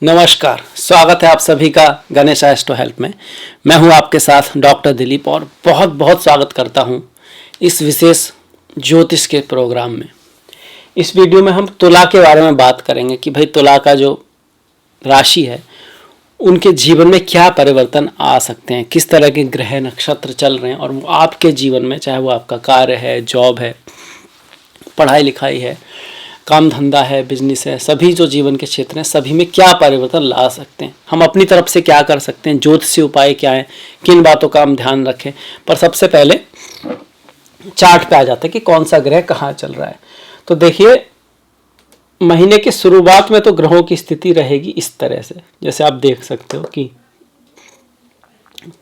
नमस्कार, स्वागत है आप सभी का गणेश एस्ट्रो हेल्प में। मैं हूं आपके साथ डॉक्टर दिलीप और बहुत बहुत स्वागत करता हूं इस विशेष ज्योतिष के प्रोग्राम में। इस वीडियो में हम तुला के बारे में बात करेंगे कि भाई तुला का जो राशि है उनके जीवन में क्या परिवर्तन आ सकते हैं, किस तरह के ग्रह नक्षत्र चल रहे हैं और वो आपके जीवन में, चाहे वो आपका कार्य है, जॉब है, पढ़ाई लिखाई है, काम धंधा है, बिजनेस है, सभी जो जीवन के क्षेत्र हैं सभी में क्या परिवर्तन ला सकते हैं, हम अपनी तरफ से क्या कर सकते हैं, ज्योतिषीय उपाय क्या है, किन बातों का हम ध्यान रखें। पर सबसे पहले चार्ट पे आ जाता है कि कौन सा ग्रह कहाँ चल रहा है। तो देखिए, महीने की शुरुआत में तो ग्रहों की स्थिति रहेगी इस तरह से, जैसे आप देख सकते हो कि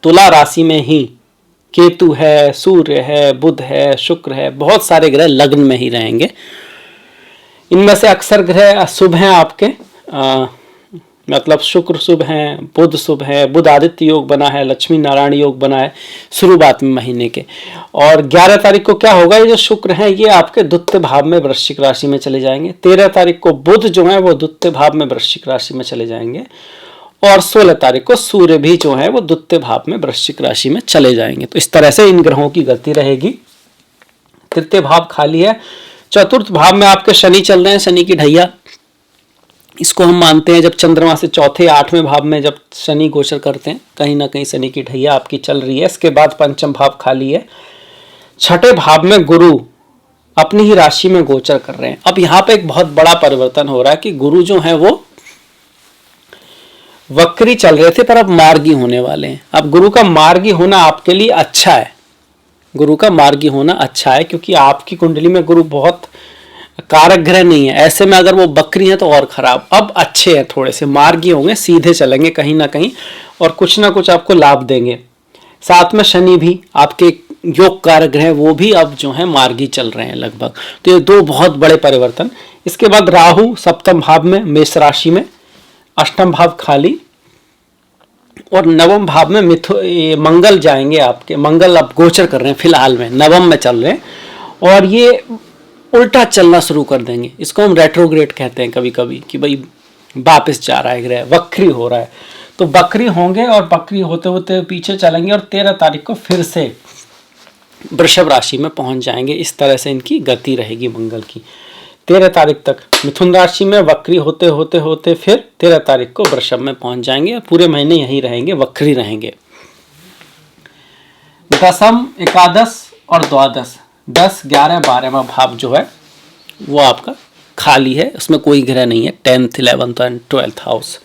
तुला राशि में ही केतु है, सूर्य है, बुध है, शुक्र है, बहुत सारे ग्रह लग्न में ही रहेंगे। इनमें से अक्सर ग्रह शुभ हैं आपके, मतलब शुक्र शुभ हैं, बुध शुभ है, बुध आदित्य योग बना है, लक्ष्मी नारायण योग बना है शुरुआत में महीने के। और 11 तारीख को क्या होगा, ये जो शुक्र हैं ये आपके द्वितीय भाव में वृश्चिक राशि में चले जाएंगे। 13 तारीख को बुध जो है वो द्वितीय भाव में वृश्चिक राशि में चले जाएंगे और 16 तारीख को सूर्य भी जो है वो द्वितीय भाव में वृश्चिक राशि में चले जाएंगे। तो इस तरह से इन ग्रहों की गति रहेगी। तृतीय भाव खाली है। चतुर्थ भाव में आपके शनि चल रहे हैं, शनि की ढैया इसको हम मानते हैं। जब चंद्रमा से चौथे 8वें भाव में जब शनि गोचर करते हैं, कहीं ना कहीं शनि की ढैया आपकी चल रही है। इसके बाद पंचम भाव खाली है। छठे भाव में गुरु अपनी ही राशि में गोचर कर रहे हैं। अब यहाँ पे एक बहुत बड़ा परिवर्तन हो रहा है कि गुरु जो है वो वक्री चल रहे थे पर अब मार्गी होने वाले हैं। अब गुरु का मार्गी होना आपके लिए अच्छा है, गुरु का मार्गी होना अच्छा है, क्योंकि आपकी कुंडली में गुरु बहुत कारक ग्रह नहीं है। ऐसे में अगर वो बकरी है तो और खराब। अब अच्छे हैं, थोड़े से मार्गी होंगे, सीधे चलेंगे कहीं ना कहीं और कुछ ना कुछ आपको लाभ देंगे। साथ में शनि भी आपके योग कारक ग्रह, वो भी अब जो है मार्गी चल रहे हैं लगभग। तो ये दो बहुत बड़े परिवर्तन। इसके बाद राहु सप्तम भाव में मेष राशि में, अष्टम भाव खाली और नवम भाव में मंगल जाएंगे आपके। मंगल अब गोचर कर रहे हैं, फिलहाल में नवम में चल रहे हैं और ये उल्टा चलना शुरू कर देंगे। इसको हम रेट्रोग्रेड कहते हैं कभी कभी, कि भाई वापस जा रहा है ग्रह, वक्री हो रहा है। तो वक्री होंगे और वक्री होते होते पीछे चलेंगे और 13 तारीख को फिर से वृषभ राशि में पहुंच जाएंगे। इस तरह से इनकी गति रहेगी मंगल की। 13 तारीख तक मिथुन राशि में वक्री होते होते होते फिर 13 तारीख को वृषभ में पहुंच जाएंगे। पूरे महीने यहीं रहेंगे, वक्री रहेंगे। दसम, एकादश और द्वादश, 10, 11, 12वां भाव जो है वो आपका खाली है, उसमें कोई ग्रह नहीं है। 10th, 11th and 12th house.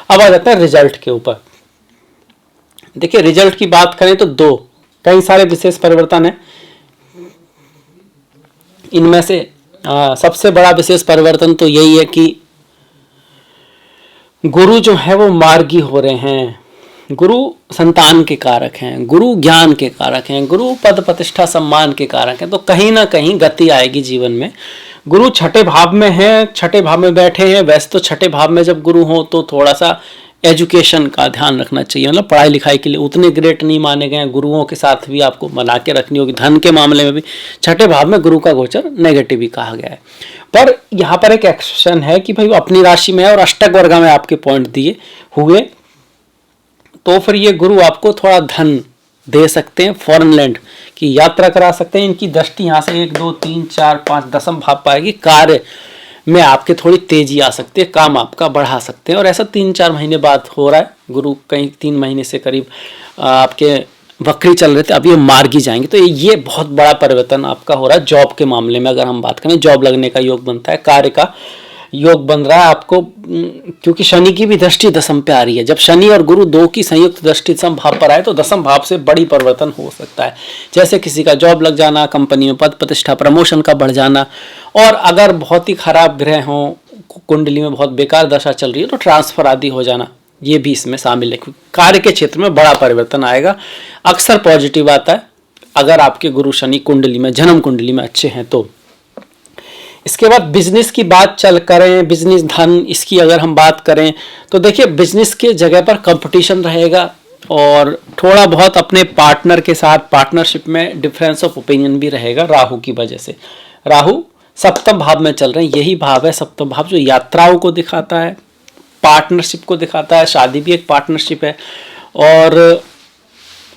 अब आ जाता है रिजल्ट के ऊपर। देखिए, रिजल्ट की बात करें तो कई सारे विशेष परिवर्तन है। इनमें से सबसे बड़ा विशेष परिवर्तन तो यही है कि गुरु जो है वो मार्गी हो रहे हैं। गुरु संतान के कारक हैं, गुरु ज्ञान के कारक हैं, गुरु पद प्रतिष्ठा सम्मान के कारक हैं। तो कहीं ना कहीं गति आएगी जीवन में। गुरु छठे भाव में है, छठे भाव में बैठे हैं। वैसे तो छठे भाव में जब गुरु हो तो थोड़ा सा एजुकेशन का ध्यान रखना चाहिए, मतलब पढ़ाई लिखाई के लिए उतने ग्रेट नहीं माने गए। गुरुओं के साथ भी आपको बना के रखनी होगी। धन के मामले में भी छठे भाव में गुरु का गोचर नेगेटिव ही कहा गया है। पर यहाँ पर एक एक्सेप्शन है कि भाई वो अपनी राशि में है और अष्टक वर्ग में आपके पॉइंट दिए हुए, तो फिर ये गुरु आपको थोड़ा धन दे सकते हैं, फॉरेन लैंड की यात्रा करा सकते हैं। इनकी दृष्टि यहाँ से 1, 2, 3, 4, 5 दसम भाव पाएगी। कार्य में आपके थोड़ी तेजी आ सकती है, काम आपका बढ़ा सकते हैं और ऐसा 3-4 महीने बाद हो रहा है। गुरु कहीं 3 महीने से करीब आपके वक्री चल रहे थे, अब ये मार्गी जाएंगे। तो ये बहुत बड़ा परिवर्तन आपका हो रहा है। जॉब के मामले में अगर हम बात करें, जॉब लगने का योग बनता है, कार्य का योग बन रहा है आपको, क्योंकि शनि की भी दृष्टि दसम पे आ रही है। जब शनि और गुरु दो की संयुक्त दृष्टि दसम भाव पर आए तो दसम भाव से बड़ी परिवर्तन हो सकता है। जैसे किसी का जॉब लग जाना, कंपनी में पद प्रतिष्ठा प्रमोशन का बढ़ जाना, और अगर बहुत ही खराब ग्रह हो, कुंडली में बहुत बेकार दशा चल रही है तो ट्रांसफर आदि हो जाना, ये भी इसमें शामिल है। कार्य के क्षेत्र में बड़ा परिवर्तन आएगा, अक्सर पॉजिटिव आता है अगर आपके गुरु शनि कुंडली में, जन्म कुंडली में अच्छे हैं तो। इसके बाद बिजनेस की बात चल करें, बिजनेस धन, इसकी अगर हम बात करें तो देखिए, बिजनेस के जगह पर कंपटीशन रहेगा और थोड़ा बहुत अपने पार्टनर के साथ पार्टनरशिप में डिफरेंस ऑफ ओपिनियन भी रहेगा राहु की वजह से। राहु सप्तम भाव में चल रहे हैं, यही भाव है सप्तम भाव जो यात्राओं को दिखाता है, पार्टनरशिप को दिखाता है, शादी भी एक पार्टनरशिप है, और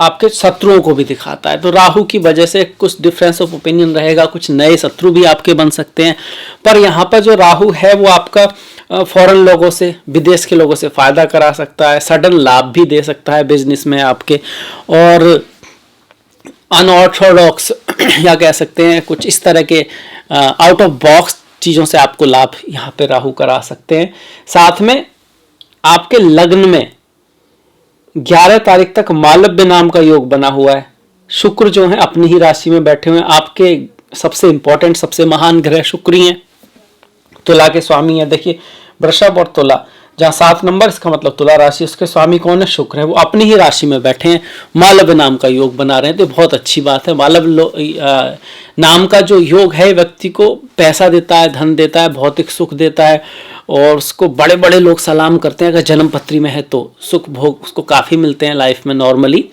आपके शत्रुओं को भी दिखाता है। तो राहु की वजह से कुछ डिफरेंस ऑफ ओपिनियन रहेगा, कुछ नए शत्रु भी आपके बन सकते हैं। पर यहाँ पर जो राहु है वो आपका फॉरेन लोगों से, विदेश के लोगों से फायदा करा सकता है, सडन लाभ भी दे सकता है बिजनेस में आपके, और अनऑर्थोडॉक्स या कह सकते हैं कुछ इस तरह के आउट ऑफ बॉक्स चीज़ों से आपको लाभ यहाँ पे राहु करा सकते हैं। साथ में आपके लग्न में 11 तारीख तक मालव्य नाम का योग बना हुआ है। शुक्र जो है अपनी ही राशि में बैठे हुए हैं, आपके सबसे इंपॉर्टेंट, सबसे महान ग्रह शुक्र ही हैं। तुला के स्वामी है, देखिए वृषभ और तुला, जहाँ 7 नंबर, इसका मतलब तुला राशि, उसके स्वामी कौन है? शुक्र है, वो अपनी ही राशि में बैठे हैं, मालव्य नाम का योग बना रहे हैं। तो बहुत अच्छी बात है। मालव्य नाम का जो योग है व्यक्ति को पैसा देता है, धन देता है, भौतिक सुख देता है, और उसको बड़े बड़े लोग सलाम करते हैं। अगर जन्म पत्री में है तो सुख भोग उसको काफ़ी मिलते हैं लाइफ में नॉर्मली,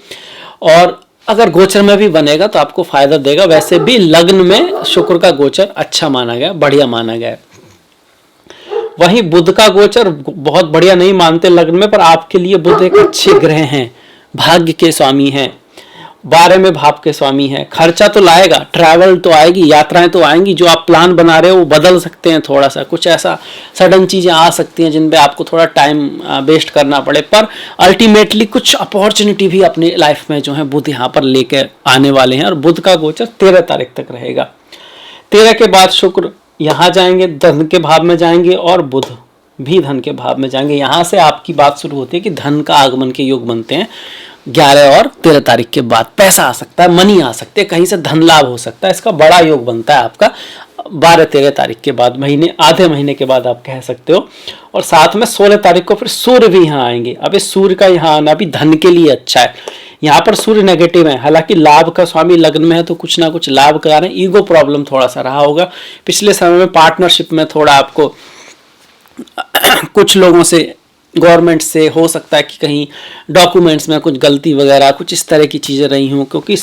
और अगर गोचर में भी बनेगा तो आपको फायदा देगा। वैसे भी लग्न में शुक्र का गोचर अच्छा माना गया, बढ़िया माना गया है। वहीं बुध का गोचर बहुत बढ़िया नहीं मानते लग्न में, पर आपके लिए बुध एक अच्छे ग्रह हैं, भाग्य के स्वामी हैं, 12वें भाव के स्वामी हैं। खर्चा तो लाएगा, ट्रैवल तो आएगी, यात्राएं तो आएंगी, जो आप प्लान बना रहे हो वो बदल सकते हैं थोड़ा सा, कुछ ऐसा सडन चीजें आ सकती हैं जिन पे आपको थोड़ा टाइम वेस्ट करना पड़े, पर अल्टीमेटली कुछ अपॉर्चुनिटी भी अपनी लाइफ में जो है बुध यहाँ पर लेके आने वाले हैं। और बुध का गोचर 13 तारीख तक रहेगा। 13 के बाद शुक्र यहाँ जाएंगे, धन के भाव में जाएंगे, और बुध भी धन के भाव में जाएंगे। यहाँ से आपकी बात शुरू होती है कि धन का आगमन के योग बनते हैं। 11 और 13 तारीख के बाद पैसा आ सकता है, मनी आ सकते हैं, कहीं से धन लाभ हो सकता है, इसका बड़ा योग बनता है आपका 12-13 तारीख के बाद, महीने, आधे महीने के बाद आप कह सकते हो। और साथ में 16 तारीख को फिर सूर्य भी यहाँ आएंगे। अब इस सूर्य का यहाँ आना भी धन के लिए अच्छा है। यहाँ पर सूर्य नेगेटिव है, हालांकि लाभ का स्वामी लग्न में है तो कुछ ना कुछ लाभ करा रहे हैं। ईगो प्रॉब्लम थोड़ा सा रहा होगा पिछले समय में, पार्टनरशिप में थोड़ा आपको कुछ लोगों से, गवर्नमेंट से हो सकता है कि कहीं डॉक्यूमेंट्स में कुछ गलती वगैरह, कुछ इस तरह की चीज़ें रही हों, क्योंकि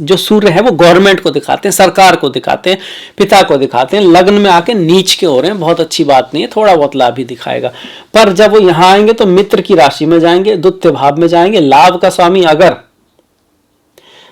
जो सूर्य है वो गवर्नमेंट को दिखाते हैं, सरकार को दिखाते हैं, पिता को दिखाते हैं। लग्न में आके नीच के हो रहे हैं, बहुत अच्छी बात नहीं है, थोड़ा बहुत लाभ ही दिखाएगा। पर जब वो यहाँ आएंगे तो मित्र की राशि में जाएंगे, द्वितीय भाव में जाएंगे। लाभ का स्वामी अगर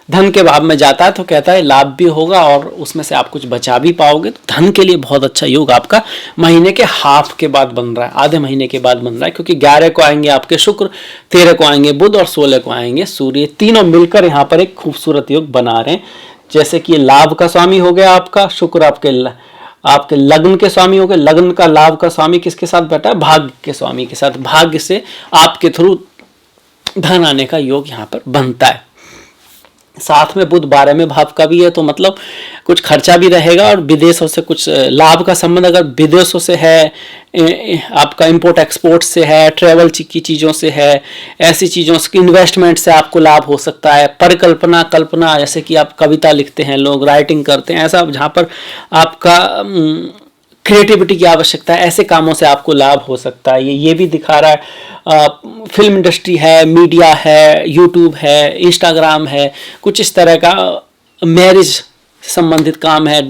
धन के भाव में जाता है तो कहता है लाभ भी होगा और उसमें से आप कुछ बचा भी पाओगे। तो धन के लिए बहुत अच्छा योग आपका महीने के हाफ के बाद बन रहा है, आधे महीने के बाद बन रहा है, क्योंकि 11 को आएंगे आपके शुक्र, 13 को आएंगे बुध और 16 को आएंगे सूर्य। तीनों मिलकर यहाँ पर एक खूबसूरत योग बना रहे हैं। जैसे कि लाभ का स्वामी हो गया आपका शुक्र, आपके लग्न के स्वामी हो गए। लग्न का लाभ का स्वामी किसके साथ बैठा है? भाग्य के स्वामी के साथ। भाग्य से आपके थ्रू धन आने का योग यहाँ पर बनता है। साथ में बुध 12वें भाव का भी है, तो मतलब कुछ खर्चा भी रहेगा और विदेशों से कुछ लाभ का संबंध अगर विदेशों से है, आपका इंपोर्ट एक्सपोर्ट से है, ट्रेवल की चीज़ों से है, ऐसी चीज़ों से, इन्वेस्टमेंट से आपको लाभ हो सकता है। परिकल्पना, कल्पना, जैसे कि आप कविता लिखते हैं, लोग राइटिंग करते हैं, ऐसा जहाँ पर आपका क्रिएटिविटी की आवश्यकता है, ऐसे कामों से आपको लाभ हो सकता है। ये भी दिखा रहा है। फिल्म इंडस्ट्री है, मीडिया है, यूट्यूब है, इंस्टाग्राम है, कुछ इस तरह का मैरिज संबंधित काम है,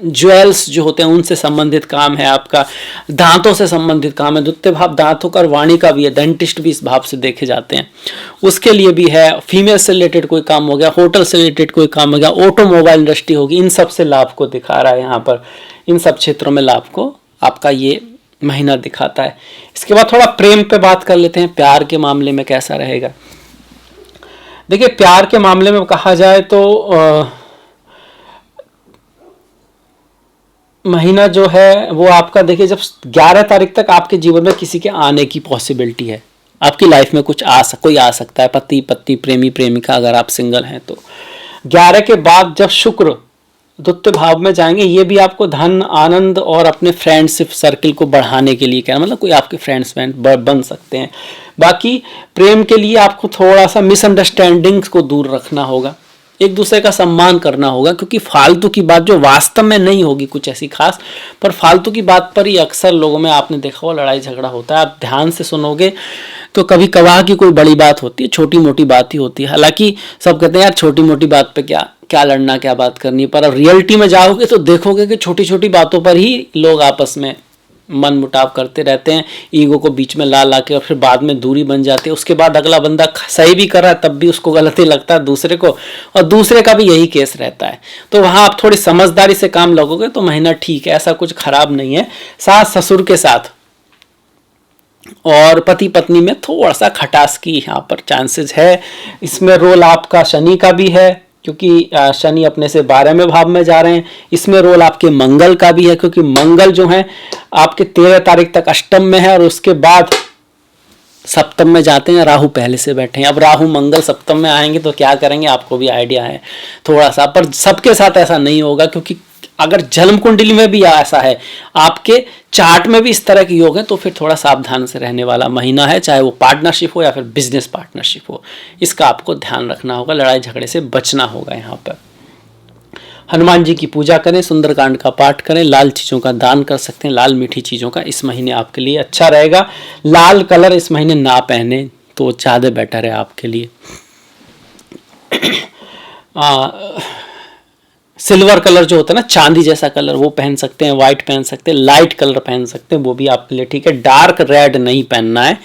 ज्वेल्स जो होते हैं उनसे संबंधित काम है, आपका दांतों से संबंधित काम है। द्वितीय भाव दांतों का और वाणी का भी है, डेंटिस्ट भी इस भाव से देखे जाते हैं, उसके लिए भी है। फीमेल से रिलेटेड कोई काम हो गया, होटल से रिलेटेड कोई काम हो गया, ऑटोमोबाइल इंडस्ट्री होगी, इन सब से लाभ को दिखा रहा है यहाँ पर। इन सब क्षेत्रों में लाभ को आपका ये महीना दिखाता है। इसके बाद थोड़ा प्रेम पे बात कर लेते हैं, प्यार के मामले में कैसा रहेगा। देखिए प्यार के मामले में कहा जाए तो महीना जो है वो आपका, देखिए जब 11 तारीख तक आपके जीवन में किसी के आने की पॉसिबिलिटी है, आपकी लाइफ में कुछ कोई आ सकता है, पति पत्नी, प्रेमी प्रेमिका, अगर आप सिंगल हैं तो। 11 के बाद जब शुक्र द्वितीय भाव में जाएंगे, ये भी आपको धन, आनंद और अपने फ्रेंडशिप सर्किल को बढ़ाने के लिए, क्या मतलब कोई आपके फ्रेंड्स बन सकते हैं। बाकी प्रेम के लिए आपको थोड़ा सा मिसअंडरस्टैंडिंग्स को दूर रखना होगा, एक दूसरे का सम्मान करना होगा, क्योंकि फालतू की बात जो वास्तव में नहीं होगी कुछ ऐसी खास, पर फालतू की बात पर ही अक्सर लोगों में आपने देखा हो लड़ाई झगड़ा होता है। आप ध्यान से सुनोगे तो कभी कभार की कोई बड़ी बात होती है, छोटी मोटी बात ही होती है। हालांकि सब कहते हैं यार छोटी मोटी बात पे क्या लड़ना, क्या बात करनी, पर अब रियलिटी में जाओगे तो देखोगे कि छोटी छोटी बातों पर ही लोग आपस में मन मुटाव करते रहते हैं, ईगो को बीच में ला ला के, और फिर बाद में दूरी बन जाती है। उसके बाद अगला बंदा सही भी कर रहा है तब भी उसको गलती लगता है दूसरे को, और दूसरे का भी यही केस रहता है। तो वहाँ आप थोड़ी समझदारी से काम लगोगे तो महीना ठीक है, ऐसा कुछ खराब नहीं है। सास ससुर के साथ और पति पत्नी में थोड़ा सा खटास की यहाँ पर चांसेस है। इसमें रोल आपका शनि का भी है, क्योंकि शनि अपने से 12वें भाव में जा रहे हैं। इसमें रोल आपके मंगल का भी है, क्योंकि मंगल जो है आपके 13 तारीख तक अष्टम में है और उसके बाद सप्तम में जाते हैं। राहु पहले से बैठे हैं। अब राहु मंगल सप्तम में आएंगे तो क्या करेंगे आपको भी आइडिया है थोड़ा सा, पर सबके साथ ऐसा नहीं होगा, क्योंकि अगर जन्म कुंडली में भी ऐसा है, आपके चार्ट में भी इस तरह के योग है, तो फिर थोड़ा सावधान से रहने वाला महीना है, चाहे वो पार्टनरशिप हो या फिर बिजनेस पार्टनरशिप हो। इसका आपको ध्यान रखना होगा, लड़ाई झगड़े से बचना होगा। यहाँ पर हनुमान जी की पूजा करें, सुंदरकांड का पाठ करें, लाल चीज़ों का दान कर सकते हैं, लाल मीठी चीज़ों का इस महीने आपके लिए अच्छा रहेगा। लाल कलर इस महीने ना पहने तो ज़्यादा बेटर है आपके लिए। सिल्वर कलर जो होता है ना, चांदी जैसा कलर, वो पहन सकते हैं, व्हाइट पहन सकते हैं, लाइट कलर पहन सकते हैं, वो भी आपके लिए ठीक है। डार्क रेड नहीं पहनना है,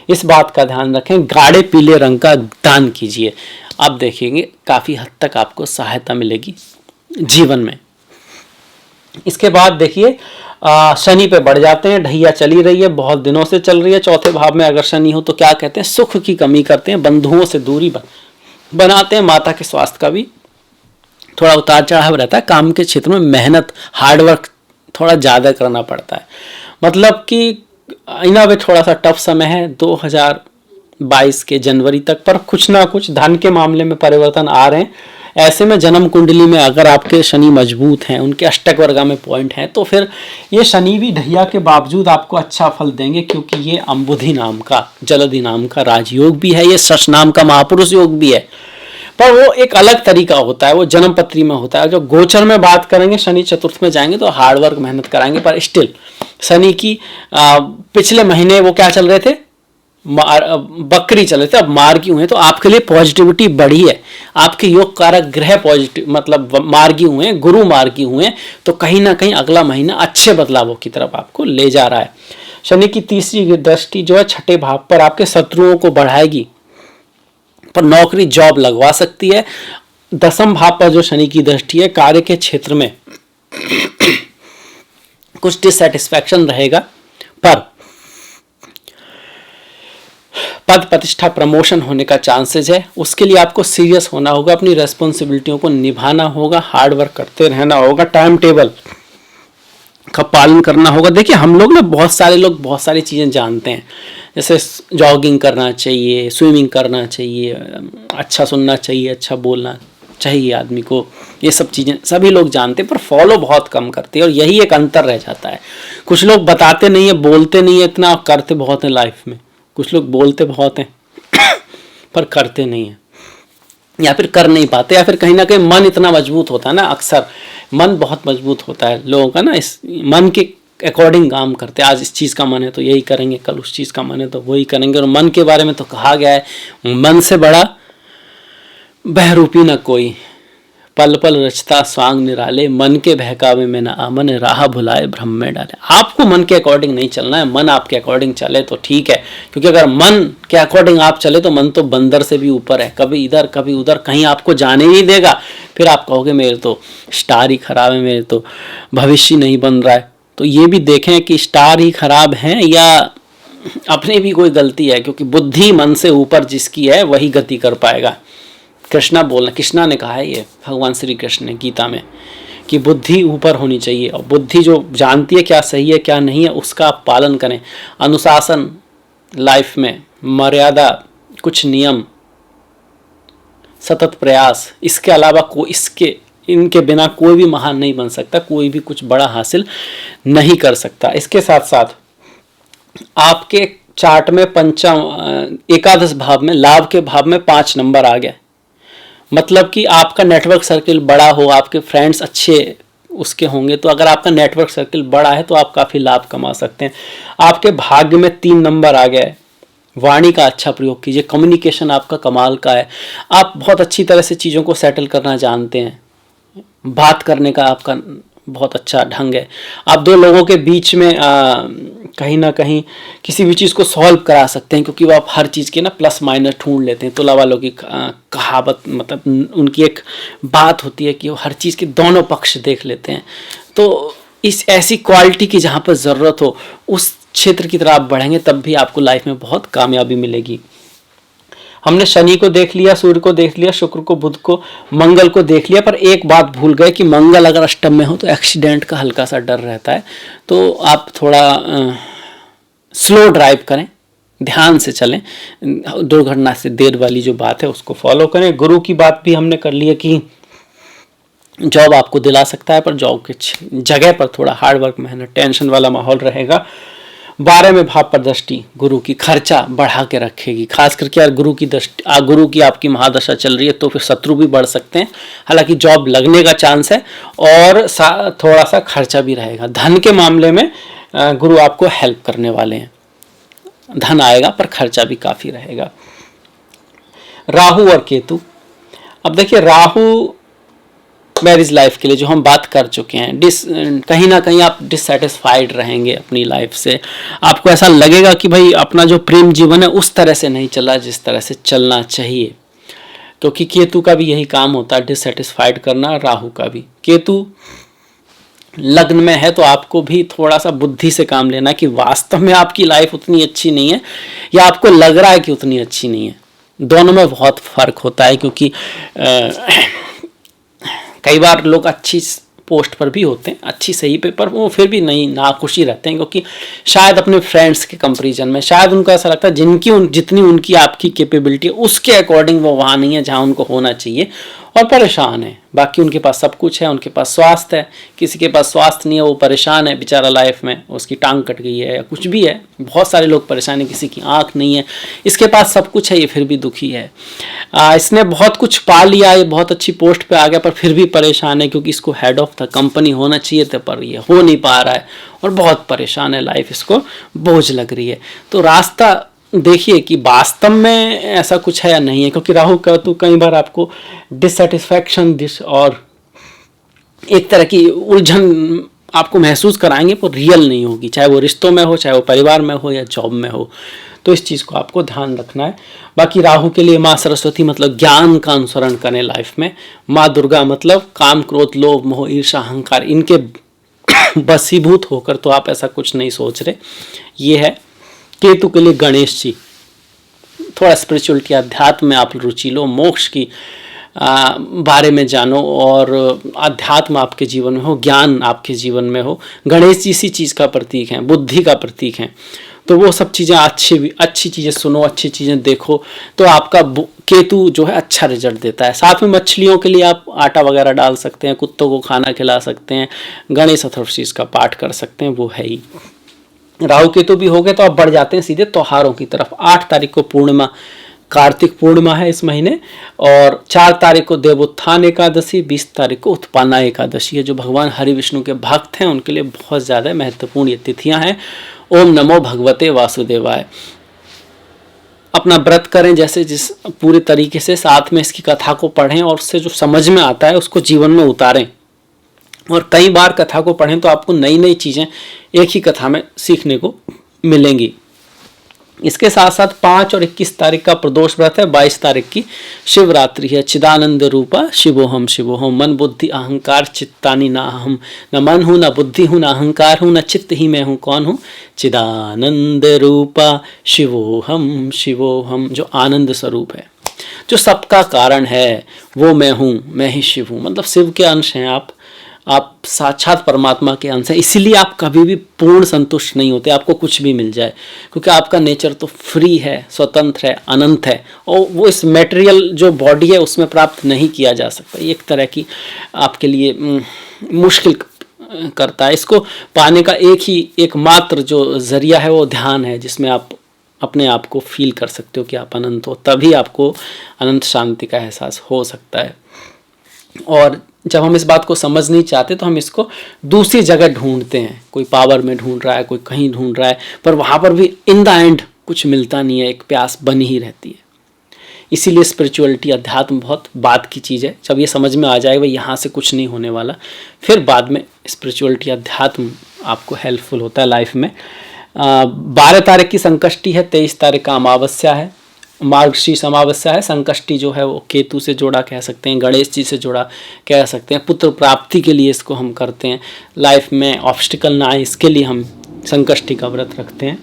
इस बात का ध्यान रखें। गाढ़े पीले रंग का दान कीजिए, आप देखेंगे काफ़ी हद तक आपको सहायता मिलेगी जीवन में। इसके बाद देखिए शनि पे बढ़ जाते हैं, ढैया चली रही है, बहुत दिनों से चल रही है। चौथे भाव में अगर शनि हो तो क्या कहते हैं, सुख की कमी करते हैं, बंधुओं से दूरी बनाते हैं, माता के स्वास्थ्य का भी थोड़ा उतार चढ़ाव रहता है। काम के क्षेत्र में मेहनत, हार्डवर्क थोड़ा ज़्यादा करना पड़ता है। मतलब कि इना वे थोड़ा सा टफ समय है 2022 के जनवरी तक, पर कुछ ना कुछ धन के मामले में परिवर्तन आ रहे हैं। ऐसे में जन्म कुंडली में अगर आपके शनि मजबूत हैं, उनके अष्टक वर्गा में पॉइंट हैं, तो फिर ये शनि भी ढैया के बावजूद आपको अच्छा फल देंगे, क्योंकि ये अम्बुधि नाम का, जलधि नाम का राजयोग भी है, ये शश नाम का महापुरुष योग भी है, पर वो एक अलग तरीका होता है, वो जन्म पत्री में होता है। जो गोचर में बात करेंगे, शनि चतुर्थ में जाएंगे तो हार्डवर्क मेहनत कराएंगे, पर स्टिल शनि की पिछले महीने वो क्या चल रहे थे, बकरी चल रहे थे, अब मार्गी हुए, तो आपके लिए पॉजिटिविटी बढ़ी है। आपके योग कारक ग्रह पॉजिटिव मतलब मार्गी हुए, गुरु मार्गी हुए, तो कहीं ना कहीं अगला महीना अच्छे बदलावों की तरफ आपको ले जा रहा है। शनि की तीसरी दृष्टि जो है छठे भाव पर आपके शत्रुओं को बढ़ाएगी, पर नौकरी जॉब लगवा सकती है। दसम भाव पर जो शनि की दृष्टि है, कार्य के क्षेत्र में कुछ डिससेटिस्फैक्शन रहेगा, पर पद प्रतिष्ठा प्रमोशन होने का चांसेस है। उसके लिए आपको सीरियस होना होगा, अपनी रेस्पॉन्सिबिलिटियों को निभाना होगा, हार्ड वर्क करते रहना होगा, टाइम टेबल का पालन करना होगा। देखिए हम लोग ना, बहुत सारे लोग बहुत सारी चीज़ें जानते हैं, जैसे जॉगिंग करना चाहिए, स्विमिंग करना चाहिए, अच्छा सुनना चाहिए, अच्छा बोलना चाहिए आदमी को, ये सब चीज़ें सभी लोग जानते हैं, पर फॉलो बहुत कम करते हैं, और यही एक अंतर रह जाता है। कुछ लोग बताते नहीं है, बोलते नहीं है इतना, करते बहुत हैं लाइफ में। कुछ लोग बोलते बहुत हैं पर करते नहीं हैं, या फिर कर नहीं पाते, या फिर कहीं ना कहीं मन इतना मजबूत होता है ना, अक्सर मन बहुत मजबूत होता है लोगों का ना, इस मन के अकॉर्डिंग काम करते हैं। आज इस चीज़ का मन है तो यही करेंगे, कल उस चीज़ का मन है तो वही करेंगे। और मन के बारे में तो कहा गया है, मन से बड़ा बहरूपी न कोई, पल पल रचता स्वांग निराले, मन के बहकावे में न आमन, राह भुलाए भ्रम में डाले। आपको मन के अकॉर्डिंग नहीं चलना है, मन आपके अकॉर्डिंग चले तो ठीक है, क्योंकि अगर मन के अकॉर्डिंग आप चले तो मन तो बंदर से भी ऊपर है, कभी इधर कभी उधर, कहीं आपको जाने नहीं देगा। फिर आप कहोगे मेरे तो स्टार ही खराब है, मेरे तो भविष्य नहीं बन रहा है। तो ये भी देखें कि स्टार ही खराब हैं या अपनी भी कोई गलती है, क्योंकि बुद्धि मन से ऊपर जिसकी है वही गति कर पाएगा। कृष्णा ने कहा है ये, भगवान श्री कृष्ण ने गीता में, कि बुद्धि ऊपर होनी चाहिए, और बुद्धि जो जानती है क्या सही है क्या नहीं है उसका आप पालन करें। अनुशासन लाइफ में, मर्यादा, कुछ नियम, सतत प्रयास, इसके अलावा इनके बिना कोई भी महान नहीं बन सकता, कोई भी कुछ बड़ा हासिल नहीं कर सकता। इसके साथ साथ आपके चार्ट में एकादश भाव में, लाभ के भाव में 5 नंबर आ गया, मतलब कि आपका नेटवर्क सर्किल बड़ा हो, आपके फ्रेंड्स अच्छे उसके होंगे, तो अगर आपका नेटवर्क सर्किल बड़ा है तो आप काफ़ी लाभ कमा सकते हैं। आपके भाग्य में 3 नंबर आ गया है। वाणी का अच्छा प्रयोग कीजिए, कम्युनिकेशन आपका कमाल का है, आप बहुत अच्छी तरह से चीज़ों को सेटल करना जानते हैं, बात करने का आपका बहुत अच्छा ढंग है। आप दो लोगों के बीच में कहीं ना कहीं किसी भी चीज़ को सॉल्व करा सकते हैं, क्योंकि वो आप हर चीज़ के ना प्लस माइनस ढूंढ लेते हैं। तुला वालों की कहावत, मतलब उनकी एक बात होती है कि वो हर चीज़ के दोनों पक्ष देख लेते हैं। तो इस ऐसी क्वालिटी की जहाँ पर ज़रूरत हो उस क्षेत्र की तरफ आप बढ़ेंगे, तब भी आपको लाइफ में बहुत कामयाबी मिलेगी। हमने शनि को देख लिया, सूर्य को देख लिया, शुक्र को, बुध को, मंगल को देख लिया, पर एक बात भूल गए कि मंगल अगर अष्टम में हो तो एक्सीडेंट का हल्का सा डर रहता है। तो आप थोड़ा स्लो ड्राइव करें, ध्यान से चलें, दुर्घटना से देर वाली जो बात है उसको फॉलो करें। गुरु की बात भी हमने कर ली है कि जॉब आपको दिला सकता है, पर जॉब के जगह पर थोड़ा हार्ड वर्क, मेहनत, टेंशन वाला माहौल रहेगा। 12 में भाव पर दृष्टि गुरु की खर्चा बढ़ा के रखेगी, खास करके यार गुरु की आपकी महादशा चल रही है तो फिर शत्रु भी बढ़ सकते हैं। हालांकि जॉब लगने का चांस है और थोड़ा सा खर्चा भी रहेगा। धन के मामले में गुरु आपको हेल्प करने वाले हैं, धन आएगा पर खर्चा भी काफी रहेगा। राहु और केतु, अब देखिए राहु मैरिज लाइफ के लिए जो हम बात कर चुके हैं, कहीं ना कहीं आप डिससेटिस्फाइड रहेंगे अपनी लाइफ से। आपको ऐसा लगेगा कि भाई अपना जो प्रेम जीवन है उस तरह से नहीं चला जिस तरह से चलना चाहिए, क्योंकि केतु का भी यही काम होता है, डिससेटिस्फाइड करना। राहु का भी, केतु लग्न में है तो आपको भी थोड़ा सा बुद्धि से काम लेना कि वास्तव में आपकी लाइफ उतनी अच्छी नहीं है या आपको लग रहा है कि उतनी अच्छी नहीं है। दोनों में बहुत फर्क होता है, क्योंकि कई बार लोग अच्छी पोस्ट पर भी होते हैं, अच्छी सही पे, पर वो फिर भी नहीं नाखुशी रहते हैं, क्योंकि शायद अपने फ्रेंड्स के कंपैरिजन में शायद उनको ऐसा लगता है जितनी उनकी आपकी कैपेबिलिटी है उसके अकॉर्डिंग वो वहाँ नहीं है जहाँ उनको होना चाहिए, और परेशान है। बाकी उनके पास सब कुछ है, उनके पास स्वास्थ्य है, किसी के पास स्वास्थ्य नहीं है, वो परेशान है बेचारा लाइफ में, उसकी टांग कट गई है या कुछ भी है। बहुत सारे लोग परेशान है, किसी की आंख नहीं है, इसके पास सब कुछ है, ये फिर भी दुखी है। इसने बहुत कुछ पा लिया, ये बहुत अच्छी पोस्ट पे आ गया, पर फिर भी परेशान है, क्योंकि इसको हेड ऑफ द कंपनी होना चाहिए था पर ये हो नहीं पा रहा है और बहुत परेशान है, लाइफ इसको बोझ लग रही है। तो रास्ता देखिए कि वास्तव में ऐसा कुछ है या नहीं है, क्योंकि राहु का तो कई बार आपको डिससेटिस्फैक्शन और एक तरह की उलझन आपको महसूस कराएंगे, पर रियल नहीं होगी, चाहे वो रिश्तों में हो, चाहे वो परिवार में हो या जॉब में हो। तो इस चीज़ को आपको ध्यान रखना है। बाकी राहु के लिए माँ सरस्वती मतलब ज्ञान का अनुसरण करें लाइफ में। माँ दुर्गा मतलब काम, क्रोध, लोभ, मोह, ईर्ष्या, अहंकार, इनके बसीभूत होकर तो आप ऐसा कुछ नहीं सोच रहे, ये है। केतु के लिए गणेश जी, थोड़ा स्पिरिचुअलिटी, अध्यात्म में आप रुचि लो, मोक्ष की बारे में जानो और अध्यात्म आपके जीवन में हो, ज्ञान आपके जीवन में हो। गणेश जी इसी चीज़ का प्रतीक हैं, बुद्धि का प्रतीक हैं। तो वो सब चीज़ें अच्छी चीज़ें सुनो, अच्छी चीज़ें देखो, तो आपका केतु जो है अच्छा रिजल्ट देता है। साथ में मछलियों के लिए आप आटा वगैरह डाल सकते हैं, कुत्तों को खाना खिला सकते हैं, गणेश चतुर्थी का पाठ कर सकते हैं, वो है ही। राहु केतु भी हो गए तो आप बढ़ जाते हैं सीधे त्योहारों की तरफ। 8 तारीख को पूर्णिमा, कार्तिक पूर्णिमा है इस महीने, और 4 तारीख को देवोत्थान एकादशी, 20 तारीख को उत्पन्ना एकादशी है। जो भगवान हरि विष्णु के भक्त हैं उनके लिए बहुत ज़्यादा महत्वपूर्ण ये तिथियाँ हैं। ओम नमो भगवते वासुदेवाय। अपना व्रत करें जैसे जिस पूरे तरीके से, साथ में इसकी कथा को पढ़ें और उससे जो समझ में आता है उसको जीवन में उतारें। और कई बार कथा को पढ़ें तो आपको नई नई चीज़ें एक ही कथा में सीखने को मिलेंगी। इसके साथ साथ 5 और 21 तारीख का प्रदोष व्रत है। 22 तारीख की शिवरात्रि है। चिदानंद रूपा शिवोहम शिवोहम। मन बुद्धि अहंकार चित्तानि ना हम, न मन हूँ, न बुद्धि हूँ, न अहंकार हूँ, न चित्त ही मैं हूँ, कौन हूँ? चिदानंद रूपा शिवोहम शिवोहम। जो आनंद स्वरूप है, जो सबका कारण है, वो मैं हूँ, मैं ही शिव हूँ। मतलब शिव के अंश हैं आप साक्षात परमात्मा के अंश हैं। इसीलिए आप कभी भी पूर्ण संतुष्ट नहीं होते, आपको कुछ भी मिल जाए, क्योंकि आपका नेचर तो फ्री है, स्वतंत्र है, अनंत है, और वो इस मटेरियल जो बॉडी है उसमें प्राप्त नहीं किया जा सकता। एक तरह की आपके लिए मुश्किल करता है। इसको पाने का एकमात्र जो जरिया है वो ध्यान है, जिसमें आप अपने आप को फील कर सकते हो कि आप अनंत हो, तभी आपको अनंत शांति का एहसास हो सकता है। और जब हम इस बात को समझ नहीं चाहते तो हम इसको दूसरी जगह ढूंढते हैं। कोई पावर में ढूंढ रहा है, कोई कहीं ढूंढ रहा है, पर वहाँ पर भी इन द एंड कुछ मिलता नहीं है, एक प्यास बनी ही रहती है। इसीलिए स्पिरिचुअलिटी, अध्यात्म बहुत बात की चीज़ है। जब ये समझ में आ जाएगा भाई यहाँ से कुछ नहीं होने वाला, फिर बाद में स्पिरिचुअलिटी, अध्यात्म आपको हेल्पफुल होता है लाइफ में। 12 तारीख की संकष्टी है, 23 तारीख का अमावस्या है, मार्गशीर्ष अमावस्या है। संकष्टी जो है वो केतु से जोड़ा कह सकते हैं, गणेश जी से जोड़ा कह सकते हैं। पुत्र प्राप्ति के लिए इसको हम करते हैं, लाइफ में ऑब्स्टिकल ना आए इसके लिए हम संकष्टी का व्रत रखते हैं।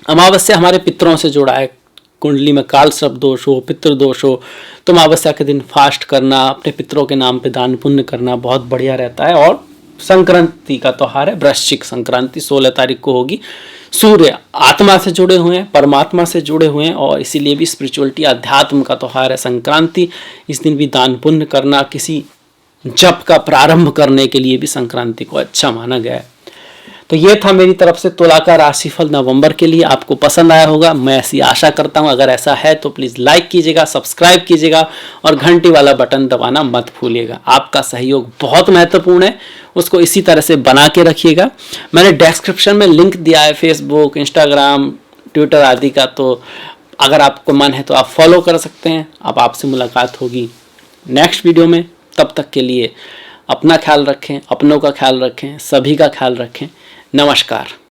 अमावस्या हमारे पितरों से जुड़ा है, कुंडली में काल सर्प दोष हो, पितृ दोष हो तो अमावस्या के दिन फास्ट करना, अपने पितरों के नाम पे दान पुण्य करना बहुत बढ़िया रहता है। और संक्रांति का त्यौहार है वृश्चिक संक्रांति, 16 तारीख को होगी। सूर्य आत्मा से जुड़े हुए हैं, परमात्मा से जुड़े हुए हैं, और इसीलिए भी स्पिरिचुअलिटी, अध्यात्म का त्यौहार है संक्रांति। इस दिन भी दान पुण्य करना, किसी जप का प्रारंभ करने के लिए भी संक्रांति को अच्छा माना गया है। तो ये था मेरी तरफ से तुला का राशिफल नवंबर के लिए। आपको पसंद आया होगा, मैं ऐसी आशा करता हूँ। अगर ऐसा है तो प्लीज़ लाइक कीजिएगा, सब्सक्राइब कीजिएगा और घंटी वाला बटन दबाना मत भूलिएगा। आपका सहयोग बहुत महत्वपूर्ण है, उसको इसी तरह से बना के रखिएगा। मैंने डिस्क्रिप्शन में लिंक दिया है फेसबुक, इंस्टाग्राम, ट्विटर आदि का, तो अगर आपको मन है तो आप फॉलो कर सकते हैं। अब आपसे मुलाकात होगी नेक्स्ट वीडियो में। तब तक के लिए अपना ख्याल रखें, अपनों का ख्याल रखें, सभी का ख्याल रखें। नमस्कार।